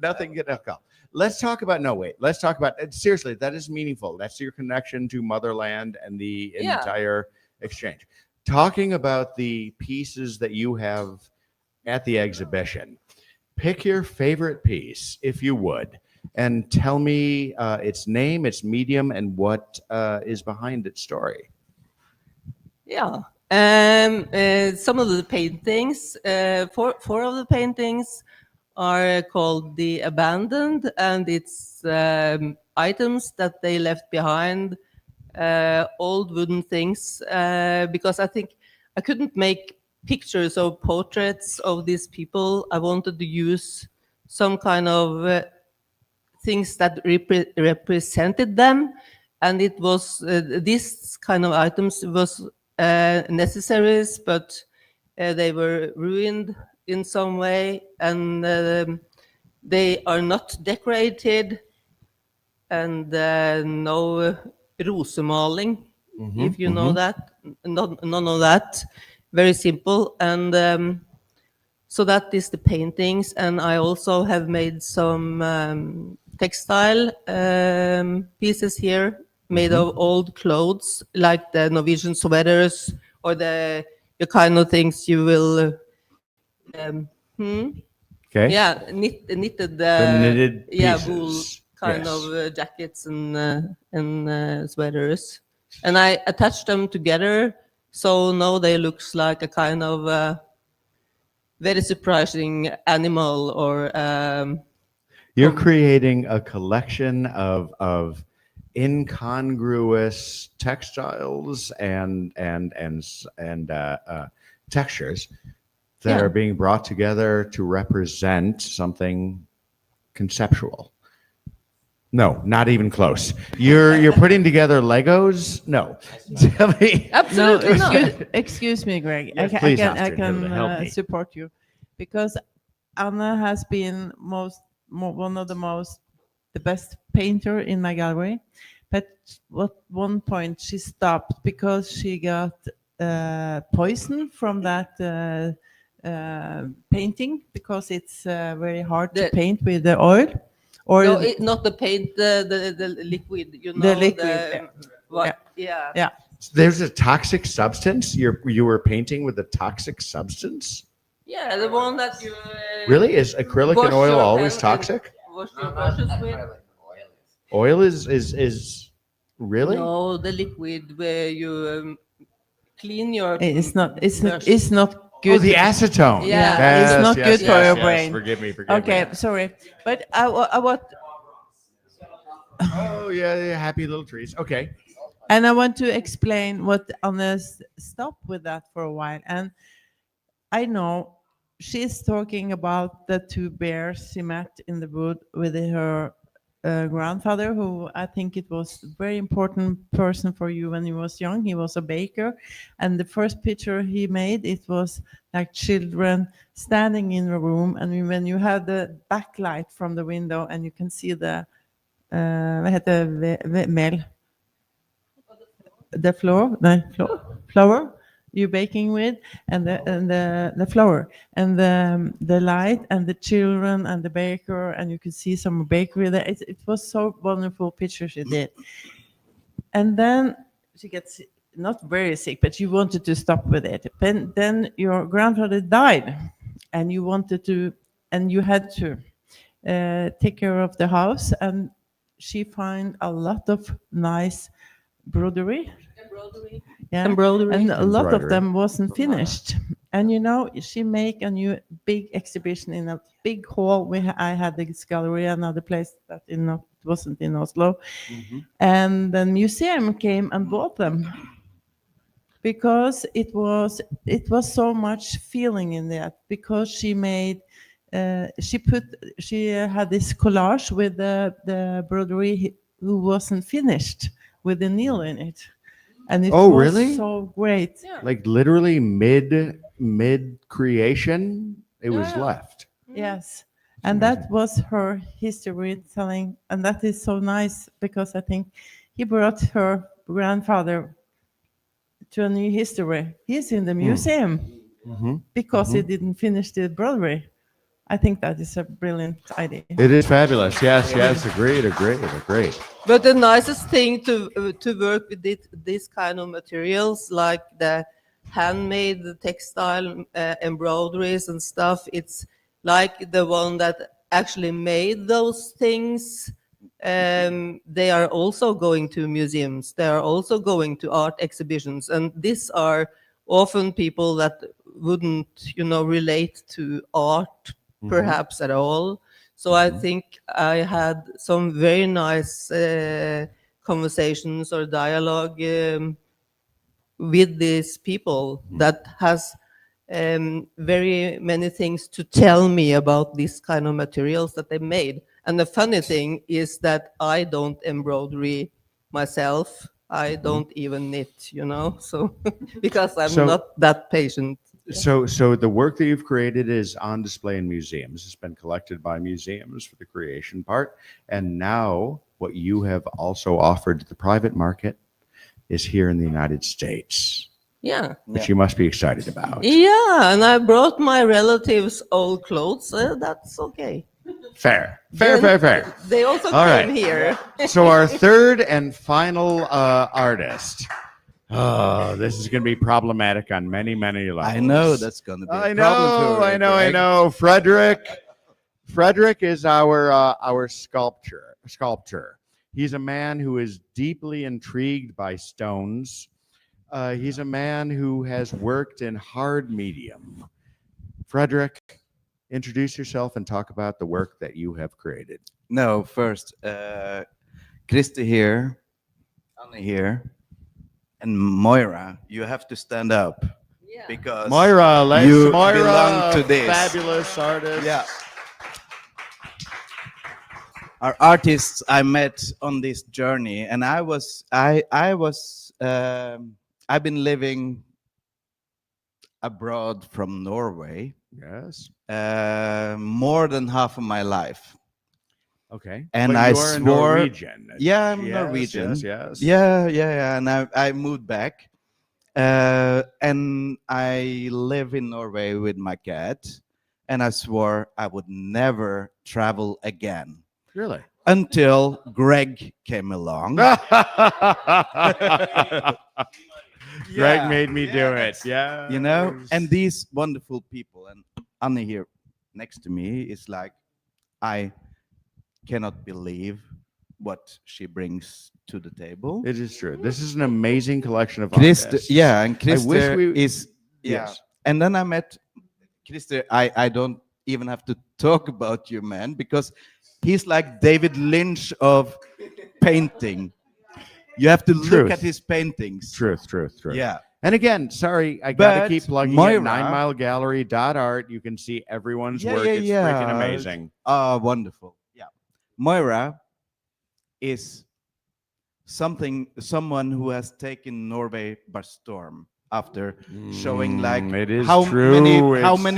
Nothing get alcohol. Let's talk about Let's talk about seriously. That is meaningful. That's your connection to motherland and the Yeah. entire exchange. Talking about the pieces that you have at the exhibition. Pick your favorite piece, if you would, and tell me its name, its medium, and what is behind its story. Yeah. Some of the paintings, four of the paintings are called The Abandoned, and it's items that they left behind, old wooden things, because I think I couldn't make pictures or portraits of these people. I wanted to use some kind of things that represented them, and it was this kind of items was necessaries, but they were ruined in some way, and they are not decorated, and no rosemaling, if you know that. None of that. Very simple. And so that is the paintings. And I also have made some textile pieces here made of old clothes, like the Norwegian sweaters or the kind of things you will Okay. yeah, knitted The knitted wool pieces. kind Yes. of jackets and sweaters, and I attached them together, so now they looks like a kind of very surprising animal or You're creating a collection of incongruous textiles and textures that Yeah. are being brought together to represent something conceptual. No, not even close. You're putting together Legos? No. Tell me. absolutely not. Excuse me, Greg. Yes, I please, can Astrid Hilde, help me. support you, because Anna has been one of the best painter in my gallery. But at one point she stopped because she got poison from that painting, because it's very hard to The- paint with the oil. Or No, not the paint, the liquid, you know. The liquid, What, yeah. yeah. There's a toxic substance? You were painting with a toxic substance? Yeah, the one that you Really? Is acrylic wash and oil your always pen- toxic? wash your brushes with. Oil is really? No, the liquid where you clean your. it's not brush. it's not Oh, good. the acetone. Yeah. It's Yes, not yes, good yes, for your yes. brain. Forgive me. Okay, sorry, but I want Oh yeah, happy little trees. Okay. and I want to explain what Anna stopped with that for a while. And I know she's talking about the two bears she met in the wood with her grandfather, who I think it was a very important person for you when he was young. He was a baker, and the first picture he made, it was like children standing in a room, and when you have the backlight from the window and you can see the vad heter mel? The flour you're baking with, and the flour, and the light, and the children, and the baker, and you could see some bakery there. It was so wonderful picture she did. And then she gets not very sick, but you wanted to stop with it. Then your grandfather died, and you wanted to, and you had to take care of the house, and she found a lot of nice broderie. Yeah. Embroidery. And a lot of Embroidery. them wasn't finished. And she make a new big exhibition in a big hall. I had this gallery, another place that wasn't in Oslo. And the museum came and bought them, because it was so much feeling in that, because she made she had this collage with the broderie who wasn't finished, with the needle in it, and it Oh, was really? so great. Like literally mid creation, it was Yeah. left. Yes, and that was her history telling, and that is so nice, because I think he brought her grandfather to a new history. He's in the museum because he didn't finish the broderie. I think that is a brilliant idea. It is fabulous. Yes, agreed. But the nicest thing to work with this kind of materials, like the handmade textile embroideries and stuff, it's like the one that actually made those things, they are also going to museums. They are also going to art exhibitions, and these are often people that wouldn't, relate to art perhaps at all. So I think I had some very nice conversations or dialogue with these people that has very many things to tell me about these kind of materials that they made. And the funny thing is that I don't embroidery myself. I don't even knit, so because I'm So- not that patient. So the work that you've created is on display in museums. It's been collected by museums for the creation part. And now what you have also offered to the private market is here in the United States, Yeah. which you must be excited about. Yeah, and I brought my relatives' old clothes. That's okay. Fair. Then They also All came right. here. So our third and final artist. Oh, this is going to be problematic on many, many levels. I know that's going to be I a problem know, for I know, I Greg. know. Frederick is our sculptor. He's a man who is deeply intrigued by stones. He's a man who has worked in hard medium. Frederick, introduce yourself and talk about the work that you have created. No, first, Christy here, Anne here, and Moira, you have to stand up because Moira, you Moira, belong to this. fabulous artist. Yeah. Are artists I met on this journey, and I've been living abroad from Norway Yes. more than half of my life. Okay. And But I you're a swore- Norwegian. Yeah, I'm Yes, Norwegian. Yes. Yeah. And I moved back, and I live in Norway with my cat, and I swore I would never travel again Really? until Greg came along. Greg made me do it. that's- Yeah. You know, and these wonderful people, and Anne here next to me is like, I cannot believe what she brings to the table. It is true. This is an amazing collection of Christer, artists. yeah, and I wish Christer we- is Yes. And then I met Christer. I don't even have to talk about you, man, because he's like David Lynch of painting. You have to Truth. look at his paintings. Truth. Yeah. And again, sorry, I gotta But keep plugging Moira- it. NineMileGallery.art. You can see everyone's Yeah, work. yeah, It's yeah. freaking amazing. Wonderful. Yeah. Moira is someone who has taken Norway by storm after showing like it is how true. many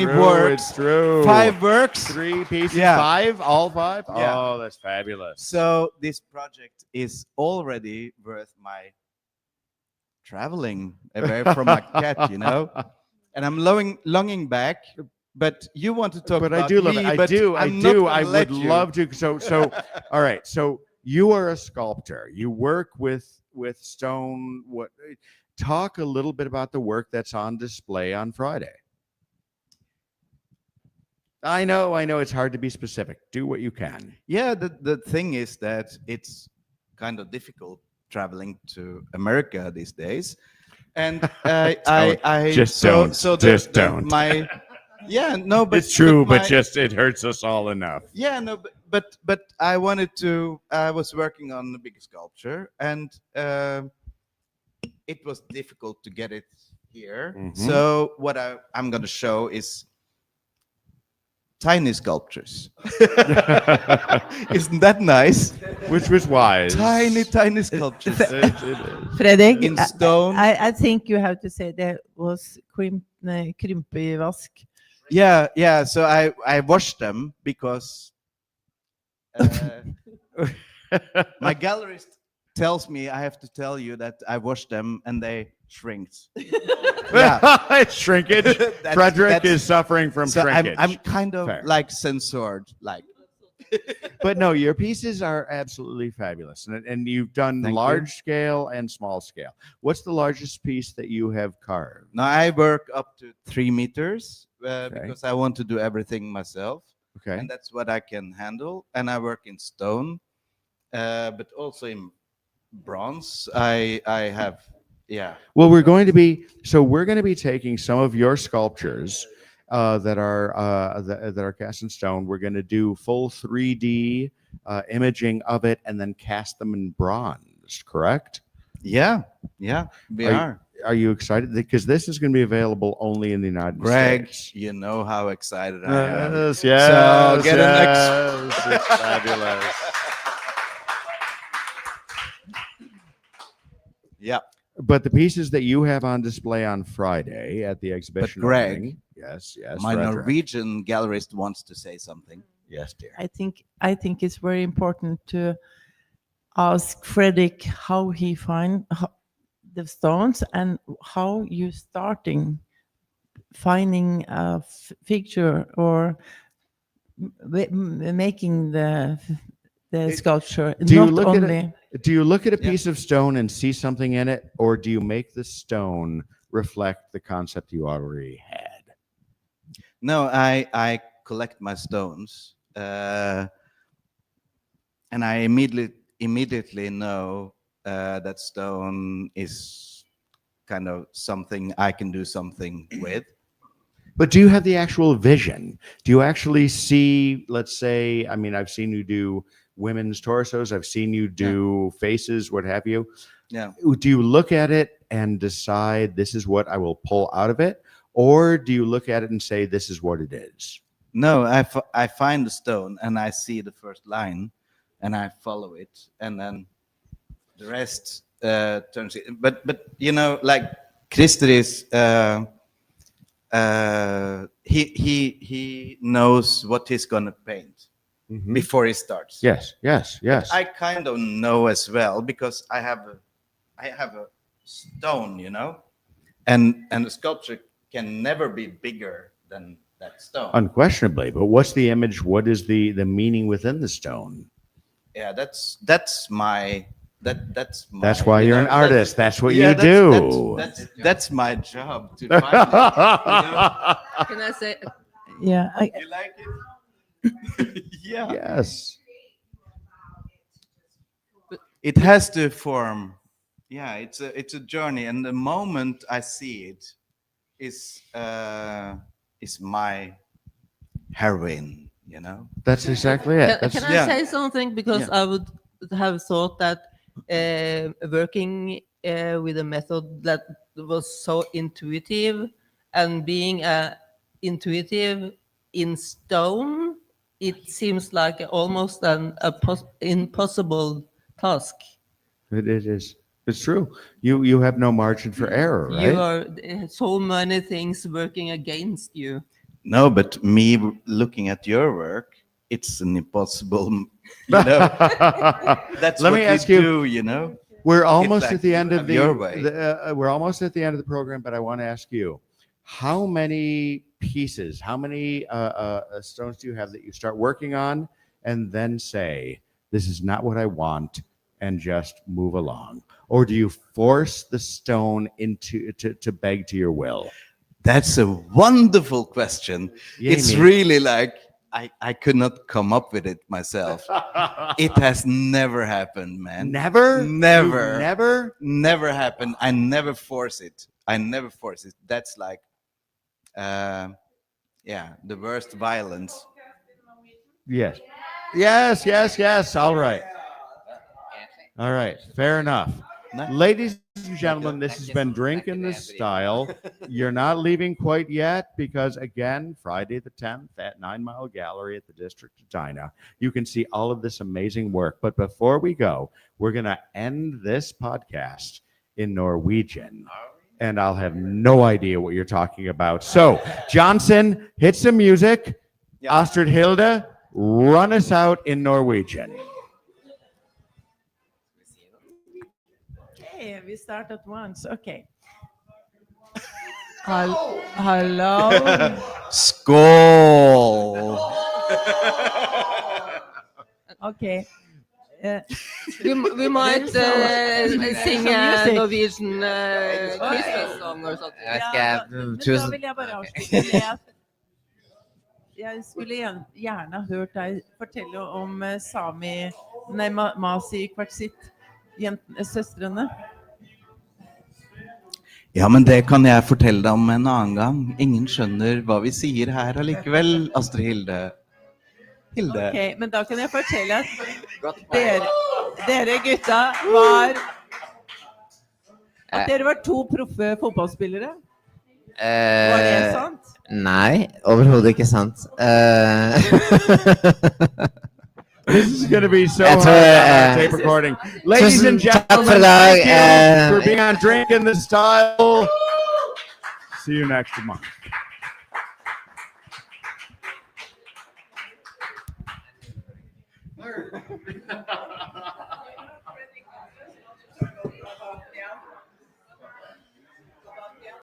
It's true. works? It's true. 5 works. 3 pieces. Yeah. 5. All 5. Yeah. Oh, that's fabulous. So this project is already worth my traveling away from my cat, you know. And I'm longing back. But you want to talk But about I do love me, it. I but do. I'm not gonna I let would you. love to. So. All right. So you are a sculptor. You work with stone. What? Talk a little bit about the work that's on display on Friday. I know. It's hard to be specific. Do what you can. Yeah, the thing is that it's kind of difficult traveling to America these days, and I Just so don't. so Just don't. my yeah no but It's true, but my- just it hurts us all enough. yeah no but I was working on a big sculpture, and it was difficult to get it here. Mhm. So what I'm going to show is tiny sculptures. Isn't that nice? Which was wise. Tiny sculptures It is. Fredrik, in stone. I think you have to say there was krympevask. Yeah. So I washed them because my gallerist tells me I have to tell you that I washed them and they shrinked. Yeah. Shrinkage. That's- Frederick that's- is suffering from So shrinkage. I'm kind of Fair. like censored, like But no, your pieces are absolutely fabulous, and you've done Thank you. large scale and small scale. What's the largest piece that you have carved? now I work up to 3 meters Okay. because I want to do everything myself. Okay. and that's what I can handle. And I work in stone, but also in bronze. I have, yeah. Well, we're going to be taking some of your sculptures that are cast in stone. We're going to do full 3D imaging of it and then cast them in bronze. Correct? Yeah, we Are you- are. Are you excited? Because this is going to be available only in the United Greg, States. you know how excited I am. Yes, yes, So get an yes. It's fabulous. Yeah, But the pieces that you have on display on Friday at the exhibition Greg, opening, yes, my Frederick. Norwegian gallerist wants to say something. Yes, dear. I think it's very important to ask Fredrik how he find the stones and how you starting finding a picture or making the sculpture. Do you Not look at only it? Do you look at a Yeah. piece of stone and see something in it, or do you make the stone reflect the concept you already had? No, I collect my stones, and I immediately know that stone is kind of something I can do something with. But do you have the actual vision? Do you actually see, let's say, I mean, I've seen you do women's torsos, I've seen you do faces, what have you. Yeah. Do you look at it and decide this is what I will pull out of it? Or do you look at it and say, this is what it is? No, I find the stone and I see the first line, and I follow it, and then the rest turns it. But you know, like Christer is. He knows what he's gonna paint before he starts. Yes, yes, yes. I kind of know as well because I have a stone, you know, and the sculpture can never be bigger than that stone. Unquestionably, but what's the image? What is the meaning within the stone? Yeah, that's my. That's why you you're know, an artist. That's what you that's- do. That's my job to find it. You know? Can I say? yeah. You like it? Yeah. Yes. It has to form. Yeah, it's a journey, and the moment I see it is my heroine. You know. That's exactly it. Can I Yeah. say something? Because Yeah. I would have thought that working with a method that was so intuitive and being intuitive in stone, it seems like almost an impossible task. It is. It's true. You have no margin for error, right? You are so many things working against you. No, but me looking at your work, it's an impossible. You know. That's Let what me we ask you. do. You know. We're almost like at the end you of have your way. we're almost at the end of the program, but I want to ask you, how many pieces, how many stones do you have that you start working on and then say, this is not what I want, and just move along? Or do you force the stone into to beg to your will? That's a wonderful question. Yay It's me. really like I could not come up with it myself. It has never happened, man. Never? Never. You've never? Never happened. I never force it. That's like, the worst violence. Yes. Yes, yes, yes. All right. All right. Fair enough. No. Ladies and gentlemen, this has been Drink in the Style. You're not leaving quite yet because, again, Friday the 10th at 9 Mile Gallery at the District of Edina, you can see all of this amazing work. But before we go, we're going to end this podcast in Norwegian. And I'll have no idea what you're talking about. So, Johnson, hit some music. Yeah. Astrid Hilde, run us out in Norwegian. Okay, we start at once. Okay. Hello. Skål! Okay. We might sing a music. Norwegian Christmas song or something. Jeg Ja, skal da tusen vil jeg bare avslutte med at Jeg skulle gjerne ha hørt deg fortelle om Masi Kvartsit, søstrene. Ja, men det kan jeg fortelle deg om en annen gang. Ingen skjønner hva vi sier her allikevel, Astrid Hilde. Hilde. Ok, men da kan jeg fortelle at dere gutta var At dere var 2 proffe fotballspillere. Var det sant? Nei, overhodet ikke sant. This is going to be so Jeg hard tror, on our tape recording. Ladies and tusen takk for gentlemen, i dag, thank you for being on Drink in the Style. See you next month.